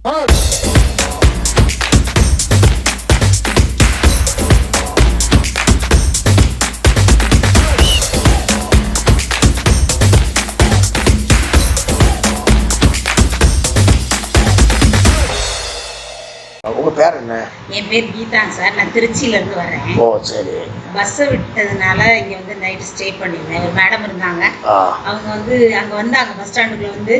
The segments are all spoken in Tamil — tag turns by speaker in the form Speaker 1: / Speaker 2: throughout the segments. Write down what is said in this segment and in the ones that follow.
Speaker 1: உங்க பேர் என்ன?
Speaker 2: என் பேர் கீதாங்க சார். நான் திருச்சியில இருந்து வரேன்.
Speaker 1: ஓ சரி.
Speaker 2: பஸ்ஸை விட்டதுனால இங்க வந்து நைட் ஸ்டே பண்ணிருந்தேன். ஒரு மேடம் இருந்தாங்க. அவங்க வந்து அங்க வந்தாங்க பஸ் ஸ்டாண்டுக்குள்ள வந்து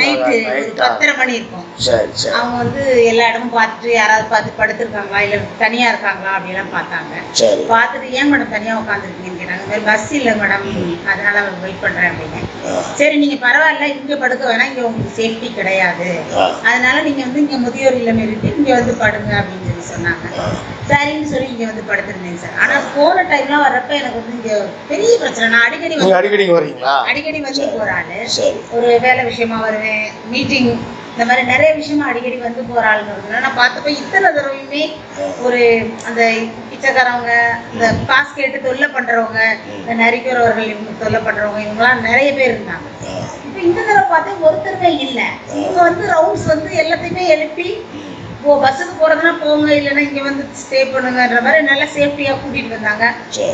Speaker 2: நைட்டு ஒரு 10:30 மணி இருக்கும்.
Speaker 1: சரி சரி. அவங்க
Speaker 2: வந்து எல்லா இடமும் பார்த்துட்டு யாராவது பார்த்து படுத்திருக்காங்களா இல்ல தனியா இருக்காங்களா அப்படிலாம் பார்த்தாங்க.
Speaker 1: சரி.
Speaker 2: பார்த்துட்டு ஏன் மேடம் தனியா உட்காந்துருக்கீங்கன்னு கேட்டாங்க. இந்த மாதிரி பஸ் இல்லை மேடம், அதனால வெயிட் பண்றேன் அப்படின்னு. சரி நீங்க பரவாயில்ல, இங்க படுக்க வேணாம், இங்க உங்களுக்கு சேஃப்டி கிடையாது, அதனால நீங்க வந்து இங்க முதியோர் இல்லம் இருக்கு, இங்க வந்து படுங்க அப்படின்னு சொல்லி சொன்னாங்க. சரின்னு சொல்லி இங்க வந்து படுத்திருந்தேன் சார். ஆனா போன டைம்லாம் வர்றப்ப எனக்கு வந்து இங்க பெரிய பிரச்சனை. நான் அடிக்கடி
Speaker 1: வரீங்களா?
Speaker 2: அடிக்கடி வந்து போற ஆளு. ஒரு வேலை விஷயமா வருவேன், மீட்டிங், இந்த மாதிரி நிறைய விஷயமா அடிக்கடி வந்து போற ஆளுங்க. நான் பார்த்தப்ப இத்தனை தடவையுமே ஒரு அந்த பிச்சைக்காரவங்க, இந்த காசு கேட்டு தொல்லை பண்றவங்க, இந்த நரிக்கிறவர்கள், இவங்க தொல்லை பண்றவங்க, இவங்கெல்லாம் நிறைய பேர் இருந்தாங்க. இப்ப இந்த தடவை பார்த்தா ஒருத்தருமே இல்லை. இவங்க வந்து ரவுண்ட்ஸ் வந்து எல்லாத்தையுமே எழுப்பி பஸ்ஸுக்கு போறதுன்னா போங்க, இல்லைன்னா இங்க வந்து ஸ்டே பண்ணுங்கன்ற மாதிரி நல்லா சேஃப்டியா கூட்டிட்டு வந்தாங்க.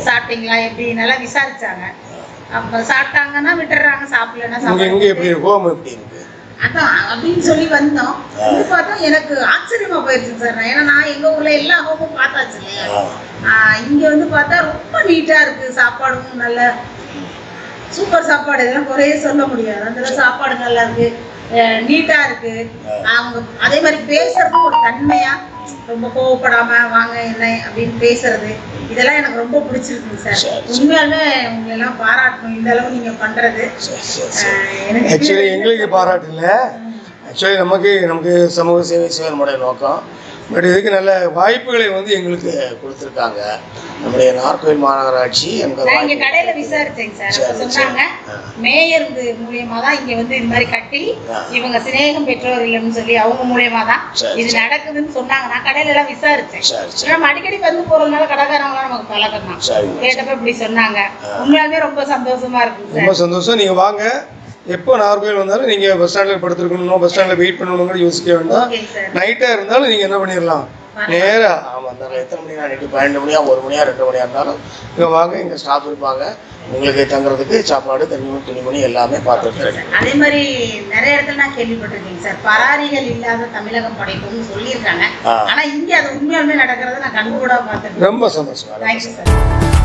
Speaker 2: சாப்பிட்டீங்களா எப்படி நல்லா விசாரிச்சாங்க. அப்ப சாப்பிட்டாங்கன்னா விட்டுறாங்க, சாப்பிடலன்னா சாப்பிடுங்க. அதான் அப்படின்னு சொல்லி வந்தோம். இது பார்த்தா எனக்கு ஆச்சரியமா போயிடுச்சு சார். ஏன்னா நான் எங்க ஊர்ல எல்லா ஹோமும் பார்த்தாச்சு இல்லையா, இங்க வந்து பார்த்தா ரொம்ப நீட்டா இருக்கு. சாப்பாடும் நல்ல சூப்பர் சாப்பாடு, இதெல்லாம் குறைய சொல்ல முடியாது. அந்த சாப்பாடு நல்லா இருக்கு, நீட்டா இருக்கு. அவங்க அதே மாதிரி பேசுறதும் ஒரு தன்மையா, ரொம்ப கோவப்படாம வாங்க என்ன அப்படின்னு பேசுறது, இதெல்லாம் எனக்கு ரொம்ப பிடிச்சிருக்குங்க சார். உண்மையாலுமே உங்களை எல்லாம் பாராட்டணும். இந்த அளவு நீங்க பண்றது
Speaker 1: எங்களுக்கு பாராட்டு இல்லை. ஆக்சுவலி நமக்கு சமூக சேவை செய்வது நம்முடைய நோக்கம். பட் இதுக்கு நல்ல வாய்ப்புகளை வந்து எங்களுக்கு கொடுத்துருக்காங்க நம்முடைய நாகர்கோவில் மாநகராட்சி.
Speaker 2: இங்க கடையில விசாரிச்சேங்க சார். சொன்னாங்க மேயர் மூலியமா தான் இங்க வந்து இது மாதிரி கட்டி இவங்க சிநேகம் பெற்றோர் இல்லைன்னு சொல்லி அவங்க மூலியமா தான் இது நடக்குதுன்னு சொன்னாங்க. நான் கடையில எல்லாம் விசாரிச்சேன். நம்ம அடிக்கடி வந்து போறதுனால கடைக்காரங்க நமக்கு பழக்கம் தான். கேட்டப்ப இப்படி சொன்னாங்க. உண்மையாலுமே ரொம்ப சந்தோஷமா இருக்கு.
Speaker 1: ரொம்ப சந்தோஷம். நீங்க வாங்க, எப்போ நாகர்கோவில் வந்தாலும் நீங்கள் பஸ் ஸ்டாண்டில் படுத்துருக்கணும், பஸ் ஸ்டாண்டில் வெயிட் பண்ணணுங்கிற யோசிக்க வேண்டாம். நைட்டாக இருந்தாலும் நீங்கள் என்ன பண்ணிடலாம், நேராக ஆமாம் எத்தனை மணியா, நைட்டு 12 மணியா, 1 மணியா, 2 மணியா இருந்தாலும் இங்கே வாங்க. இங்கே ஸ்டாஃப் இருப்பாங்க, உங்களுக்கு தங்குறதுக்கு சாப்பாடு, தண்ணி, துணிமணி எல்லாமே பார்த்துட்டு.
Speaker 2: அதே மாதிரி நிறைய இடத்துல நான் கேள்விப்பட்டிருக்கேன் சார், பராரிகள் இல்லாத தமிழகம் படைக்கும்னு சொல்லியிருக்காங்க. ஆனால் இங்கே அது உண்மையாலுமே நடக்கிறத நான் கண்கூட பார்த்துருக்கேன்.
Speaker 1: ரொம்ப சந்தோஷம்.
Speaker 2: Thank you sir.